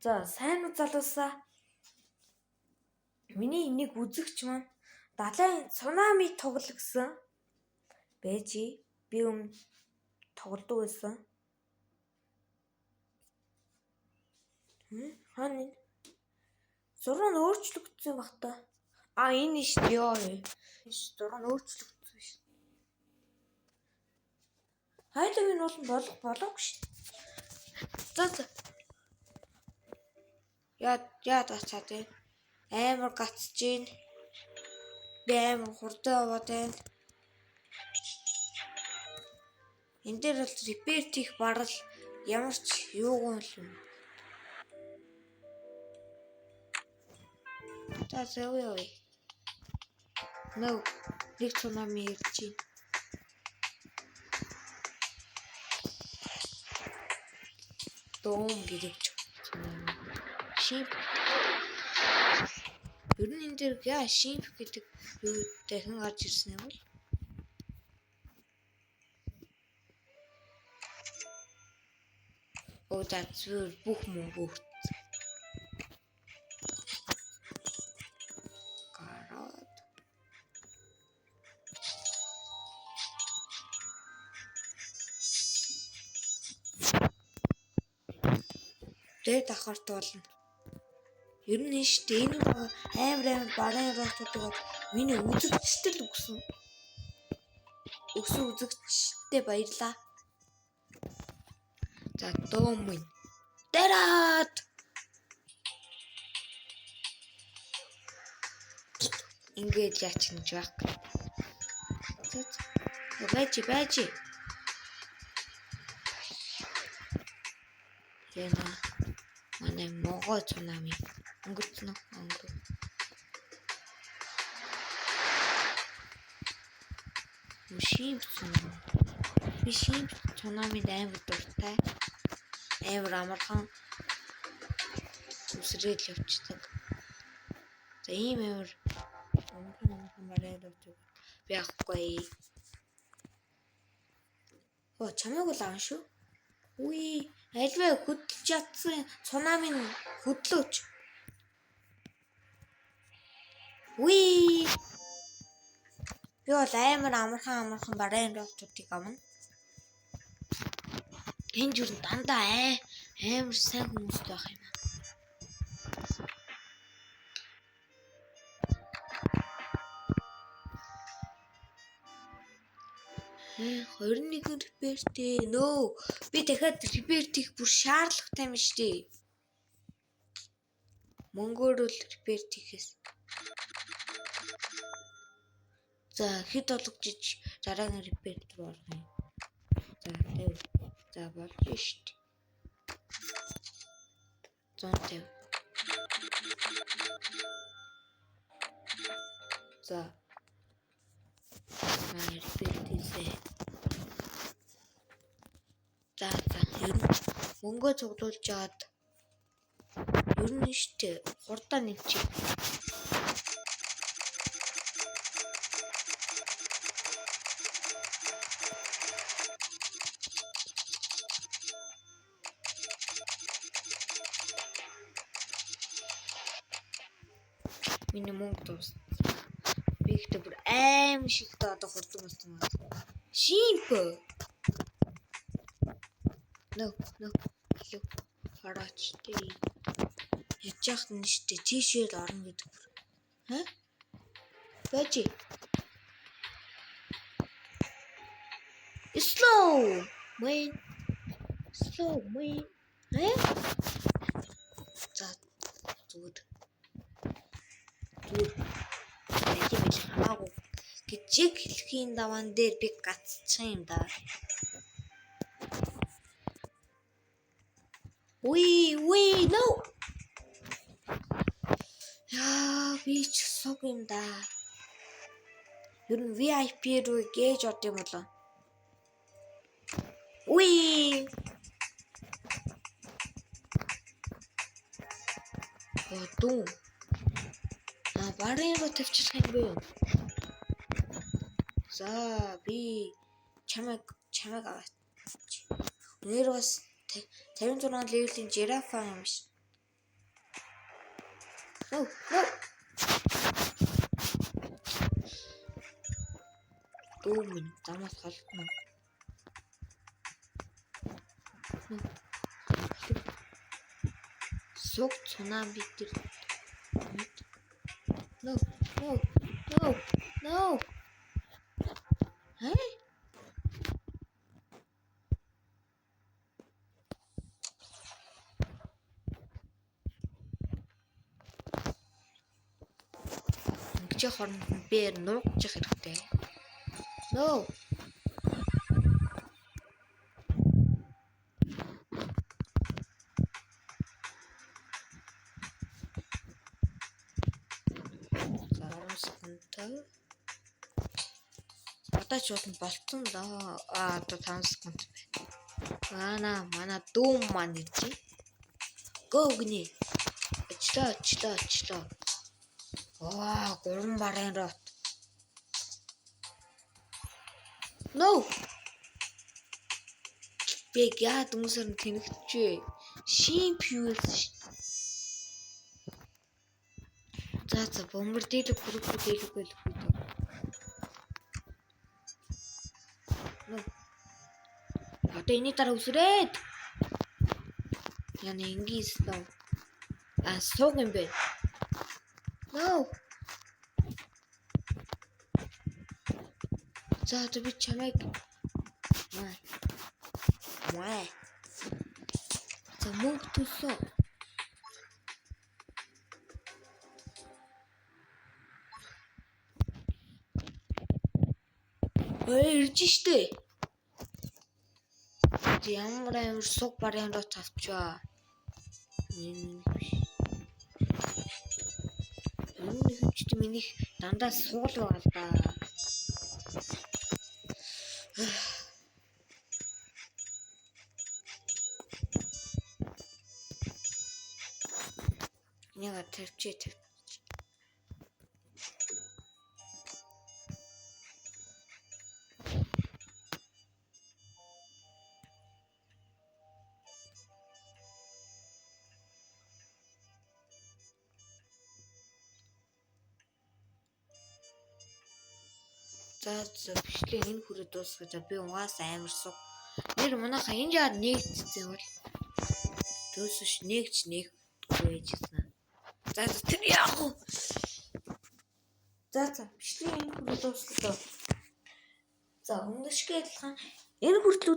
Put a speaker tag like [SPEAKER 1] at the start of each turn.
[SPEAKER 1] За, сайн уу залуусаа. Миний энийг үзэгч маань далайн цунами тоглосон. Бэжи би тоглодог байсан. Хаана энэ? Зураг нь өөрчлөгдсөн баг та. Энэ шүү дээ ёо. Зураг нь өөрчлөгдсөн шүү. Хайлын бол болоогүй шүү. За. Яа тацаад байна. Амар гацж гин. Би амар хурдан яваад байна. Энд дээр бол реперт их барал ямар ч юугүй л юм. За зөөё. Нэг цунами ирж байна. Дом гэдэг цунами. Шип. Ер нь энэ дээр шип гэдэг юу дахин гарч ирсэн юм бол Ода зүр бүх мөнгө гараад дээр давхарт болно. Ер нь штэ энэ амар бараан ротуудыг миний үзэгчтэй л өгсөн үзэгчтэй баярлаа. За дом минь дараад ингээд яач гэж баг. Бэжи. Яна манай Монгол цунами өнгөрцөн. Шимп цунами амар дуртай. Амар амархан үсрээд л явчихдаг. За ийм амар амархан барайд явдаг. Би ахгүй. Чамайг л аан шүү. Альваа хөдлөж ятсан цунамиг хөдлөөч. Би бол амар амархан барайд явдаг авна. Энэ жүр дандаа амар сайн хүмүүстэй байх юм аа. 21 репертэй би дахиад реперт их бүр шаардлагатай юм шүү дээ. Мөнгөөр л реперт хийхээс. За хэд болгож дараагийн реперт руу орох юм. За болж шүү дээ. 150. За репертээ. За ер нь мөнгөө цуглуулж жаад ер нь штэ хурдаа нэг чи. Миний мөнгө дуусна. Би ихтэй бүр аим шигтэй одоо хурдан болсон байна. Шимп. Хараач тий. Ячих нь штэ тийшээ орно гэдэг бүр. Бэжи. Slow man. За зүгт. Бэжи хамаагүй. Гэжиг хэлхийн даван дээр би гацчих юм да. No. Яа, би ч сог юм да. Ер нь VIP руу гээж орд юм болоо. Дум. Барайгаа тавьчих юм бэ. За би чамайг аваад. Өнөр бас 56 левелийн жирафа юм ш. No. Дүүмэн замаас холдно. Суг цунаа битэр. No. Хэ? Ингэж хооронд бээр нуугчих хэрэгтэй. No. Одоо ч бол болцсон доо. Одоо 5 секунд байна. Манай дүүм маань иржээ. Go гинэ. Очлоо. Ваа, 3 барын рот. No. Бэг яа дүнсэр нь тэнэгчээ. Шимп юу вэ? За бомбар дээлэг хүрээгүй. Одоо энэ дараа үсрээд. Яна ингээс доо. Сууг юм бэ. No. За би чамайг. Маа. За мөнгө төсөө. Ирж штэ. Ямар суг барын руу тавчаа. Энэ хүчтэй минийх дандаа суул байгаа л да. Яга тавчээ. За бичлээ энэ хүрээ дуусгаж би угаас амар суг. Нэр манайха энэ жаад нэгцсэн бол төөсөш нэгч байжсэн. За тэр яах вэ? За бичлээ энэ хүрээ дуусгаж. За өмнөшгөө адилхан энэ хүртэл